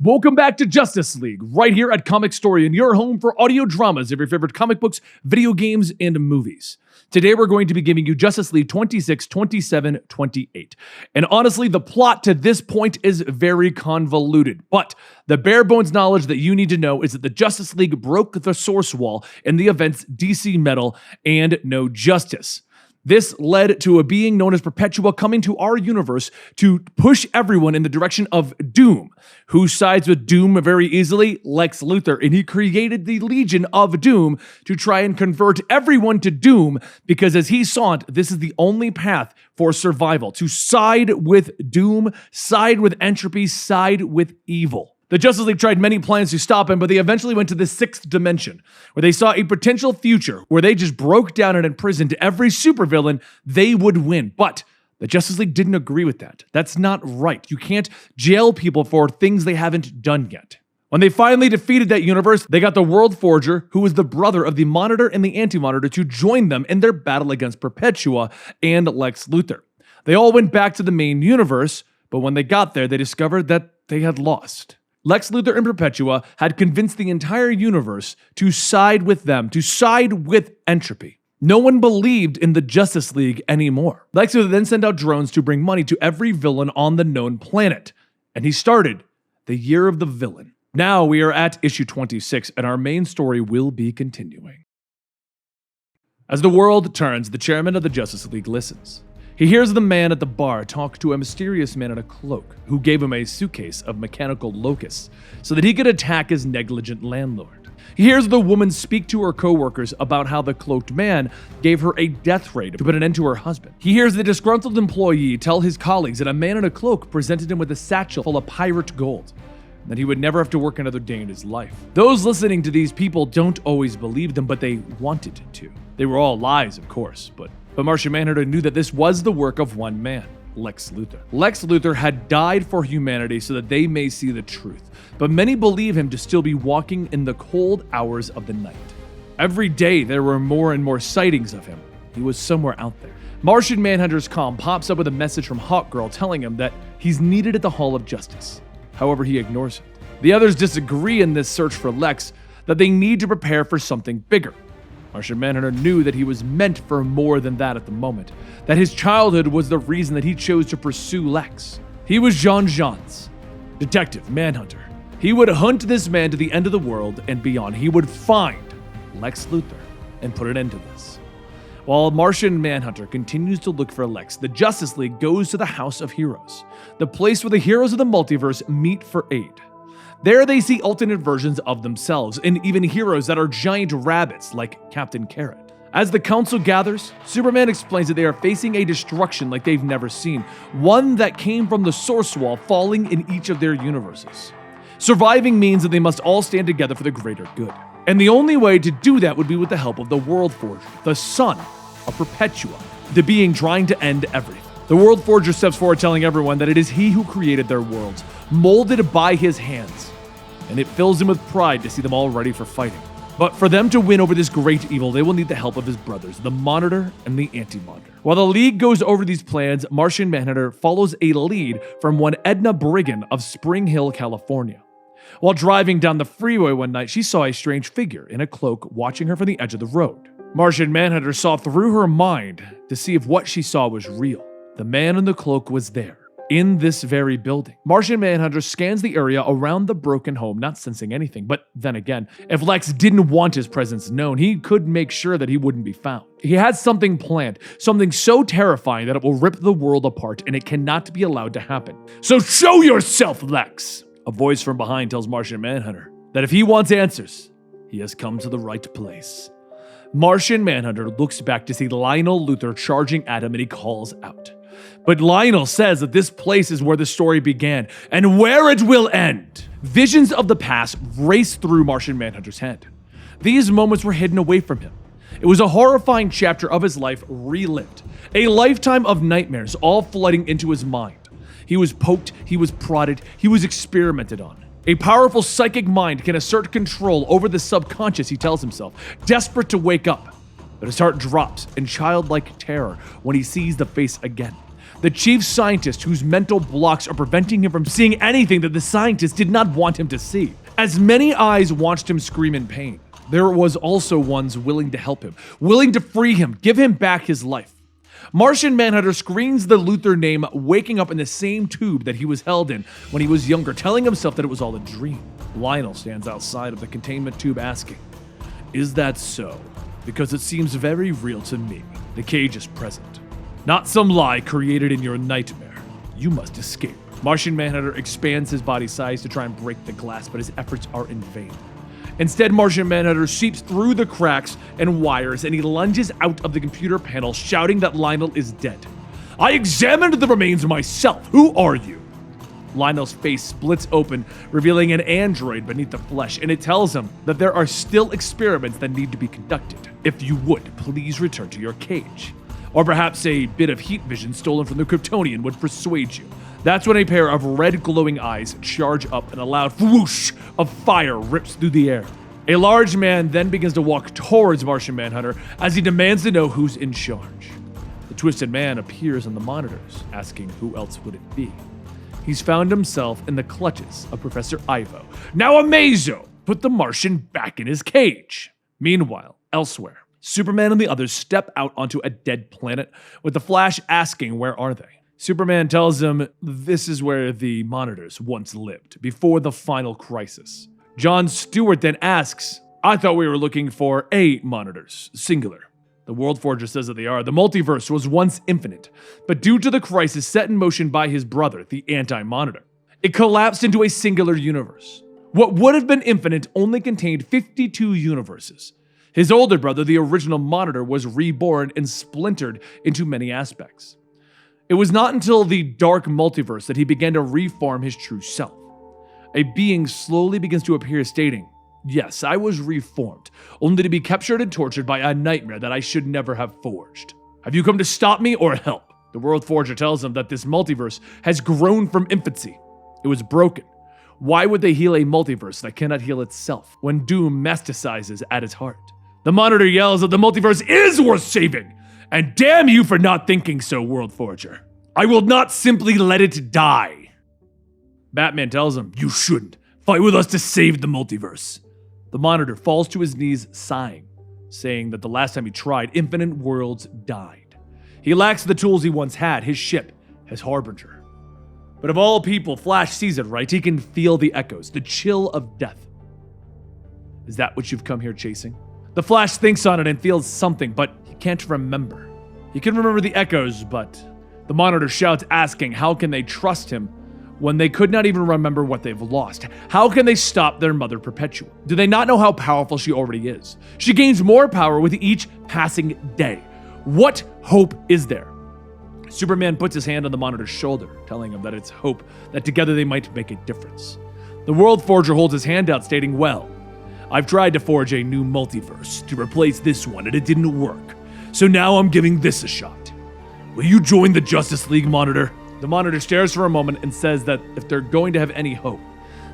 Welcome back to Justice League, right here at Comicstorian, your home for audio dramas of your favorite comic books, video games, and movies. Today we're going to be giving you Justice League 26, 27, 28. And honestly, the plot to this point is very convoluted, but the bare bones knowledge that you need to know is that the Justice League broke the source wall in the events DC Metal and No Justice. This led to a being known as Perpetua coming to our universe to push everyone in the direction of Doom. Who sides with Doom very easily? Lex Luthor. And he created the Legion of Doom to try and convert everyone to Doom because as he saw it, this is the only path for survival. To side with Doom, side with entropy, side with evil. The Justice League tried many plans to stop him, but they eventually went to the 6th dimension, where they saw a potential future where they just broke down and imprisoned every supervillain, they would win. But the Justice League didn't agree with that. That's not right. You can't jail people for things they haven't done yet. When they finally defeated that universe, they got the World Forger, who was the brother of the Monitor and the Anti-Monitor, to join them in their battle against Perpetua and Lex Luthor. They all went back to the main universe, but when they got there, they discovered that they had lost. Lex Luthor and Perpetua had convinced the entire universe to side with them, to side with entropy. No one believed in the Justice League anymore. Lex Luthor then sent out drones to bring money to every villain on the known planet. And he started the Year of the Villain. Now we are at issue 26, and our main story will be continuing. As the world turns, the chairman of the Justice League listens. He hears the man at the bar talk to a mysterious man in a cloak who gave him a suitcase of mechanical locusts so that he could attack his negligent landlord. He hears the woman speak to her co-workers about how the cloaked man gave her a death ray to put an end to her husband. He hears the disgruntled employee tell his colleagues that a man in a cloak presented him with a satchel full of pirate gold, and that he would never have to work another day in his life. Those listening to these people don't always believe them, but they wanted to. They were all lies, of course, but Martian Manhunter knew that this was the work of one man, Lex Luthor. Lex Luthor had died for humanity so that they may see the truth, but many believe him to still be walking in the cold hours of the night. Every day there were more and more sightings of him. He was somewhere out there. Martian Manhunter's comm pops up with a message from Hawkgirl telling him that he's needed at the Hall of Justice. However, he ignores it. The others disagree in this search for Lex that they need to prepare for something bigger. Martian Manhunter knew that he was meant for more than that at the moment, that his childhood was the reason that he chose to pursue Lex. He was Jean Jean's Detective Manhunter. He would hunt this man to the end of the world and beyond. He would find Lex Luthor and put an end to this. While Martian Manhunter continues to look for Lex, the Justice League goes to the House of Heroes, the place where the heroes of the multiverse meet for aid. There they see alternate versions of themselves, and even heroes that are giant rabbits like Captain Carrot. As the council gathers, Superman explains that they are facing a destruction like they've never seen, one that came from the source wall falling in each of their universes. Surviving means that they must all stand together for the greater good. And the only way to do that would be with the help of the World Forger, the son of Perpetua, the being trying to end everything. The World Forger steps forward telling everyone that it is he who created their worlds, molded by his hands. And it fills him with pride to see them all ready for fighting. But for them to win over this great evil, they will need the help of his brothers, the Monitor and the Anti-Monitor. While the League goes over these plans, Martian Manhunter follows a lead from one Edna Briggan of Spring Hill, California. While driving down the freeway one night, she saw a strange figure in a cloak watching her from the edge of the road. Martian Manhunter saw through her mind to see if what she saw was real. The man in the cloak was there, in this very building. Martian Manhunter scans the area around the broken home, not sensing anything. But then again, if Lex didn't want his presence known, he could make sure that he wouldn't be found. He had something planned, something so terrifying that it will rip the world apart, and it cannot be allowed to happen. So show yourself, Lex! A voice from behind tells Martian Manhunter that if he wants answers, he has come to the right place. Martian Manhunter looks back to see Lionel Luthor charging at him, and he calls out. But Lionel says that this place is where the story began and where it will end. Visions of the past race through Martian Manhunter's head. These moments were hidden away from him. It was a horrifying chapter of his life relived, a lifetime of nightmares all flooding into his mind. He was poked, he was prodded, he was experimented on. A powerful psychic mind can assert control over the subconscious, he tells himself, desperate to wake up. But his heart drops in childlike terror when he sees the face again. the chief scientist whose mental blocks are preventing him from seeing anything that the scientist did not want him to see. As many eyes watched him scream in pain, there was also ones willing to help him, willing to free him, give him back his life. Martian Manhunter screams the Luthor name, waking up in the same tube that he was held in when he was younger, telling himself that it was all a dream. Lionel stands outside of the containment tube asking, "Is that so? Because it seems very real to me. The cage is present. Not some lie created in your nightmare. You must escape." Martian Manhunter expands his body size to try and break the glass, but his efforts are in vain. Instead, Martian Manhunter seeps through the cracks and wires, and he lunges out of the computer panel, shouting that Lionel is dead. "I examined the remains myself. Who are you?" Lionel's face splits open, revealing an android beneath the flesh, and it tells him that there are still experiments that need to be conducted. "If you would, please return to your cage." Or perhaps a bit of heat vision stolen from the Kryptonian would persuade you. That's when a pair of red glowing eyes charge up and a loud whoosh of fire rips through the air. A large man then begins to walk towards Martian Manhunter as he demands to know who's in charge. The twisted man appears on the monitors, asking who else would it be. He's found himself in the clutches of Professor Ivo. Now Amazo put the Martian back in his cage. Meanwhile, elsewhere, Superman and the others step out onto a dead planet, with the Flash asking where are they. Superman tells him this is where the monitors once lived, before the final crisis. John Stewart then asks, "I thought we were looking for a monitors, singular." The World Forger says that they are. The multiverse was once infinite, but due to the crisis set in motion by his brother, the Anti-Monitor, it collapsed into a singular universe. What would have been infinite only contained 52 universes. His older brother, the original Monitor, was reborn and splintered into many aspects. It was not until the dark multiverse that he began to reform his true self. A being slowly begins to appear stating, "Yes, I was reformed, only to be captured and tortured by a nightmare that I should never have forged. Have you come to stop me or help?" The World Forger tells him that this multiverse has grown from infancy. It was broken. Why would they heal a multiverse that cannot heal itself when doom metastasizes at its heart? The Monitor yells that the multiverse is worth saving, and damn you for not thinking so, World Forger. I will not simply let it die. Batman tells him, "You shouldn't. Fight with us to save the multiverse." The Monitor falls to his knees sighing, saying that the last time he tried, infinite worlds died. He lacks the tools he once had, his ship, his Harbinger. But of all people, Flash sees it right. He can feel the echoes, the chill of death. Is that what you've come here chasing? The Flash thinks on it and feels something, but he can't remember. He can remember the echoes, but the Monitor shouts, asking how can they trust him when they could not even remember what they've lost? How can they stop their mother Perpetua? Do they not know how powerful she already is? She gains more power with each passing day. What hope is there? Superman puts his hand on the Monitor's shoulder, telling him that it's hope that together they might make a difference. The World Forger holds his hand out, stating, "Well, I've tried to forge a new multiverse to replace this one, and it didn't work. So now I'm giving this a shot. Will you join the Justice League, Monitor?" The Monitor stares for a moment and says that if they're going to have any hope,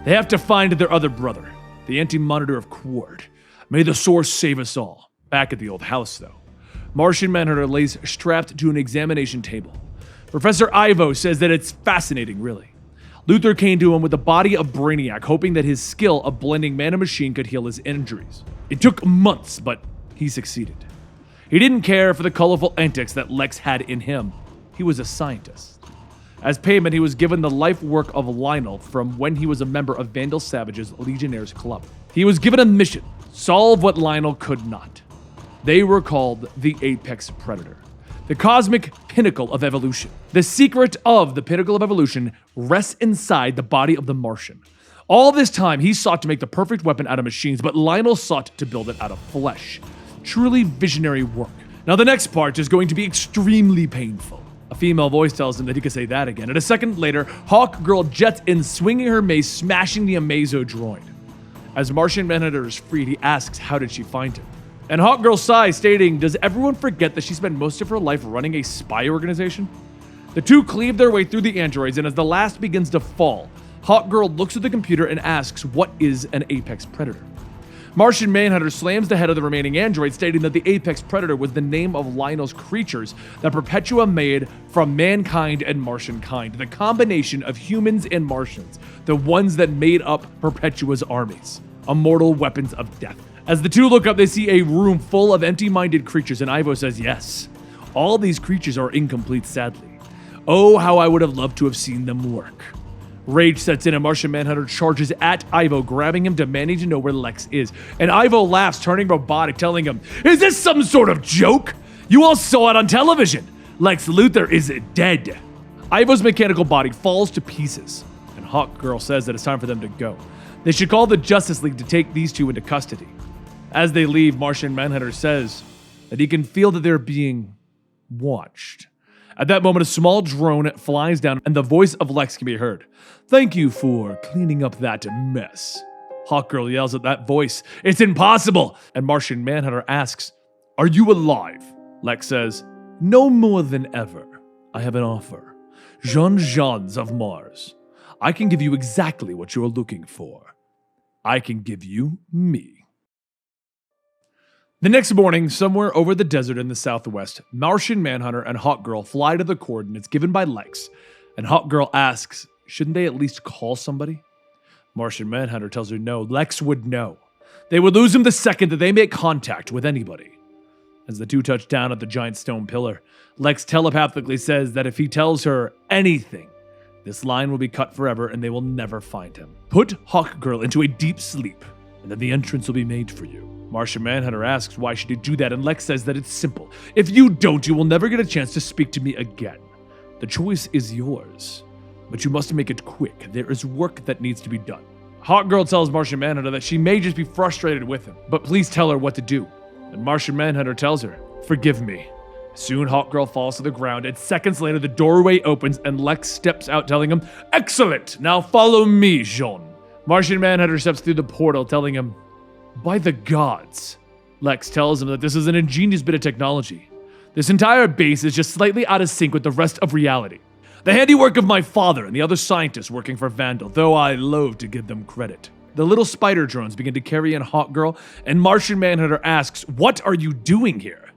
they have to find their other brother, the Anti-Monitor of Quard. May the Source save us all. Back at the old house, though, Martian Manhunter lays strapped to an examination table. Professor Ivo says that it's fascinating, really. Luthor came to him with the body of Brainiac, hoping that his skill of blending man and machine could heal his injuries. It took months, but he succeeded. He didn't care for the colorful antics that Lex had in him. He was a scientist. As payment, he was given the life work of Lionel from when he was a member of Vandal Savage's Legionnaires Club. He was given a mission, solve what Lionel could not. They were called the Apex Predator, the cosmic pinnacle of evolution. The secret of the pinnacle of evolution rests inside the body of the Martian. All this time, he sought to make the perfect weapon out of machines, but Lionel sought to build it out of flesh. Truly visionary work. Now the next part is going to be extremely painful. A female voice tells him that he can say that again, and a second later, Hawkgirl jets in, swinging her mace, smashing the Amazo droid. As Martian Manhunter is freed, he asks how did she find him? And Hawkgirl sighs, stating, does everyone forget that she spent most of her life running a spy organization? The two cleave their way through the androids, and as the last begins to fall, Hawkgirl looks at the computer and asks, what is an Apex Predator? Martian Manhunter slams the head of the remaining android, stating that the Apex Predator was the name of Lionel's creatures that Perpetua made from mankind and Martian kind, the combination of humans and Martians, the ones that made up Perpetua's armies, immortal weapons of death. As the two look up, they see a room full of empty-minded creatures, and Ivo says, yes, all these creatures are incomplete, sadly. Oh, how I would have loved to have seen them work. Rage sets in and Martian Manhunter charges at Ivo, grabbing him, demanding to know where Lex is. And Ivo laughs, turning robotic, telling him, is this some sort of joke? You all saw it on television. Lex Luthor is dead. Ivo's mechanical body falls to pieces, and Hawkgirl says that it's time for them to go. They should call the Justice League to take these two into custody. As they leave, Martian Manhunter says that he can feel that they're being watched. At that moment, a small drone flies down and the voice of Lex can be heard. Thank you for cleaning up that mess. Hawkgirl yells at that voice, it's impossible! And Martian Manhunter asks, are you alive? Lex says, no more than ever. I have an offer. Jean-Jeans of Mars. I can give you exactly what you're looking for. I can give you me. The next morning, somewhere over the desert in the southwest, Martian Manhunter and Hawkgirl fly to the coordinates given by Lex, and Hawkgirl asks, shouldn't they at least call somebody? Martian Manhunter tells her no, Lex would know. They would lose him the second that they make contact with anybody. As the two touch down at the giant stone pillar, Lex telepathically says that if he tells her anything, this line will be cut forever and they will never find him. Put Hawkgirl into a deep sleep, and then the entrance will be made for you. Martian Manhunter asks why should he do that, and Lex says that it's simple. If you don't, you will never get a chance to speak to me again. The choice is yours, but you must make it quick. There is work that needs to be done. Hawkgirl tells Martian Manhunter that she may just be frustrated with him, but please tell her what to do. And Martian Manhunter tells her, forgive me. Soon Hawkgirl falls to the ground, and seconds later the doorway opens and Lex steps out telling him, excellent, now follow me, Jean. Martian Manhunter steps through the portal telling him, by the gods. Lex tells him that this is an ingenious bit of technology. This entire base is just slightly out of sync with the rest of reality. The handiwork of my father and the other scientists working for Vandal, though I loathe to give them credit. The little spider drones begin to carry in Hawkgirl, and Martian Manhunter asks, what are you doing here?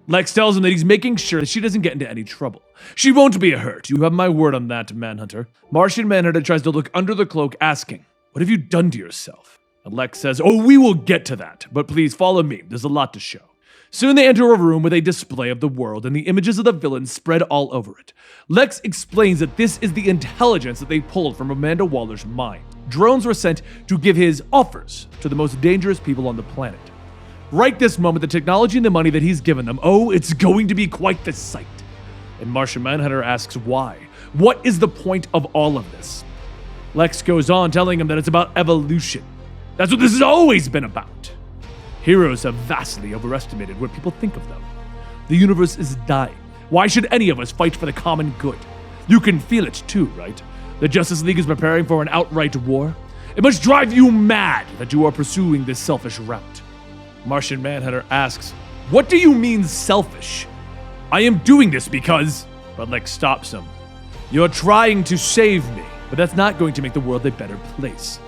Lex tells him that he's making sure that she doesn't get into any trouble. She won't be hurt. You have my word on that, Manhunter. Martian Manhunter tries to look under the cloak, asking, what have you done to yourself? And Lex says, oh, we will get to that, but please follow me. There's a lot to show. Soon they enter a room with a display of the world and the images of the villains spread all over it. Lex explains that this is the intelligence that they pulled from Amanda Waller's mind. Drones were sent to give his offers to the most dangerous people on the planet. Right this moment, the technology and the money that he's given them, oh, it's going to be quite the sight. And Martian Manhunter asks why. What is the point of all of this? Lex goes on telling him that it's about evolution. That's what this has always been about. Heroes have vastly overestimated what people think of them. The universe is dying. Why should any of us fight for the common good? You can feel it too, right? The Justice League is preparing for an outright war. It must drive you mad that you are pursuing this selfish route. Martian Manhunter asks, what do you mean selfish? I am doing this because... But Lex stops him. You're trying to save me, but that's not going to make the world a better place.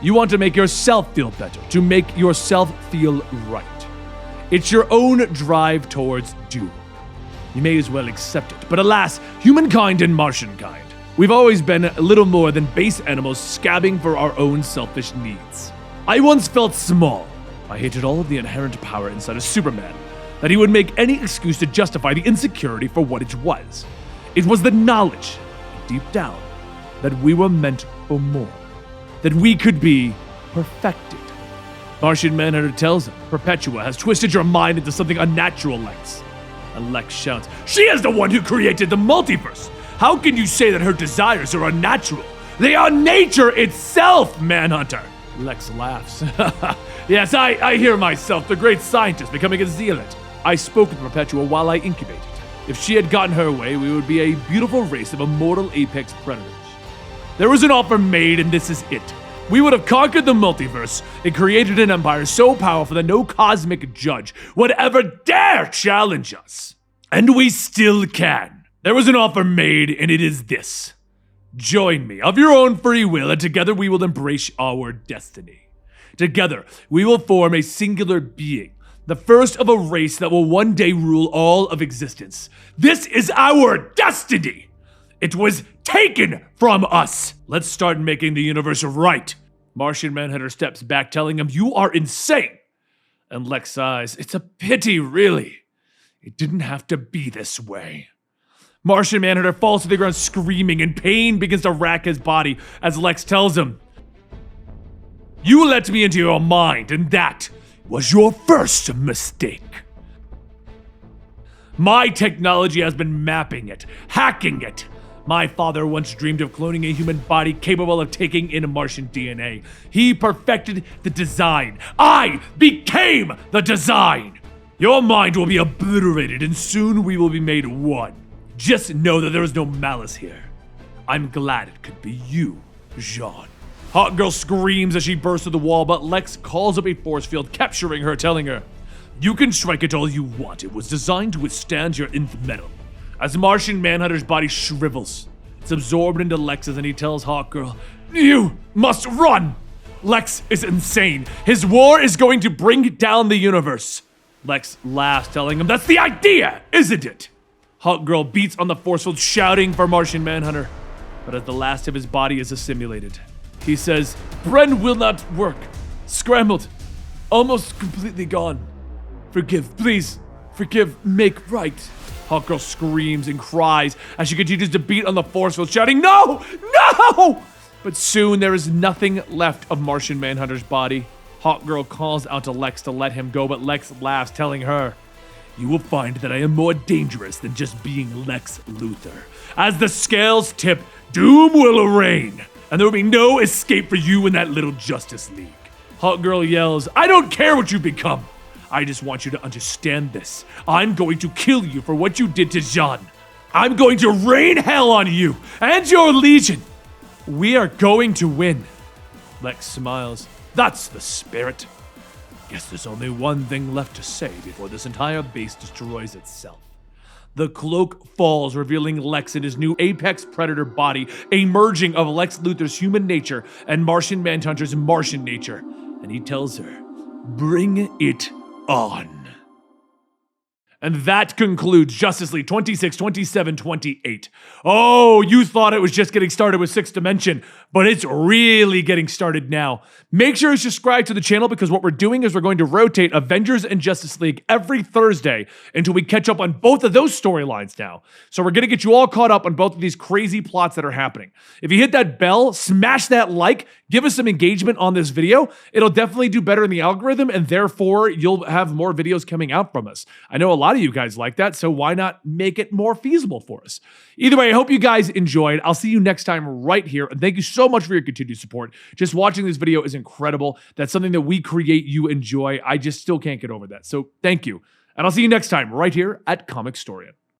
You want to make yourself feel better, to make yourself feel right. It's your own drive towards doom. You may as well accept it. But alas, humankind and Martian kind, we've always been little more than base animals scabbing for our own selfish needs. I once felt small. I hated all of the inherent power inside of Superman, that he would make any excuse to justify the insecurity for what it was. It was the knowledge, deep down, that we were meant for more. That we could be perfected. Martian Manhunter tells him, Perpetua has twisted your mind into something unnatural, Lex. And Lex shouts, she is the one who created the multiverse. How can you say that her desires are unnatural? They are nature itself, Manhunter. Lex laughs. Yes, I hear myself, the great scientist, becoming a zealot. I spoke with Perpetua while I incubated. If she had gotten her way, we would be a beautiful race of immortal apex predators. There was an offer made, and this is it. We would have conquered the multiverse and created an empire so powerful that no cosmic judge would ever dare challenge us. And we still can. There was an offer made, and it is this. Join me of your own free will, and together we will embrace our destiny. Together, we will form a singular being, the first of a race that will one day rule all of existence. This is our destiny. It was taken from us. Let's start making the universe right. Martian Manhunter steps back, telling him, "You are insane." And Lex sighs, "It's a pity, really. It didn't have to be this way." Martian Manhunter falls to the ground screaming, and pain begins to rack his body as Lex tells him, "You let me into your mind, and that was your first mistake. My technology has been mapping it, hacking it. My father once dreamed of cloning a human body capable of taking in Martian DNA. He perfected the design. I became the design. Your mind will be obliterated, and soon we will be made one. Just know that there is no malice here. I'm glad it could be you, Jean." Hawk Girl screams as she bursts through the wall, but Lex calls up a force field, capturing her, telling her, "You can strike it all you want. It was designed to withstand your nth metal." As Martian Manhunter's body shrivels, it's absorbed into Lex's, and he tells Hawk Girl, "You must run!" Lex is insane. His war is going to bring down the universe. Lex laughs, telling him, "That's the idea, isn't it?" Hawk Girl beats on the force field, shouting for Martian Manhunter, but as the last of his body is assimilated, he says, "Bren will not work. Scrambled. Almost completely gone. Forgive, please. Forgive, make right." Hawk Girl screams and cries as she continues to beat on the force field, shouting, "No! No!" But soon there is nothing left of Martian Manhunter's body. Hawk Girl calls out to Lex to let him go, but Lex laughs, telling her, "You will find that I am more dangerous than just being Lex Luthor. As the scales tip, doom will reign, and there will be no escape for you in that little Justice League." Hawk Girl yells, "I don't care what you become. I just want you to understand this. I'm going to kill you for what you did to Jean. I'm going to rain hell on you and your legion. We are going to win." Lex smiles. "That's the spirit. Guess there's only one thing left to say before this entire base destroys itself." The cloak falls, revealing Lex in his new Apex Predator body, a merging of Lex Luthor's human nature and Martian Manhunter's Martian nature. And he tells her, "Bring it on." And that concludes Justice League 26, 27, 28. Oh, you thought it was just getting started with 6th Dimension, but it's really getting started now. Make sure you subscribe to the channel, because what we're doing is we're going to rotate Avengers and Justice League every Thursday until we catch up on both of those storylines now. So we're going to get you all caught up on both of these crazy plots that are happening. If you hit that bell, smash that like, give us some engagement on this video. It'll definitely do better in the algorithm, and therefore you'll have more videos coming out from us. I know a lot of you guys like that, so why not make it more feasible for us? Either way, I hope you guys enjoyed. I'll see you next time right here, and thank you so much for your continued support. Just watching this video is incredible. That's something that we create, you enjoy. I just still can't get over that. So thank you, and I'll see you next time right here at Comicstorian.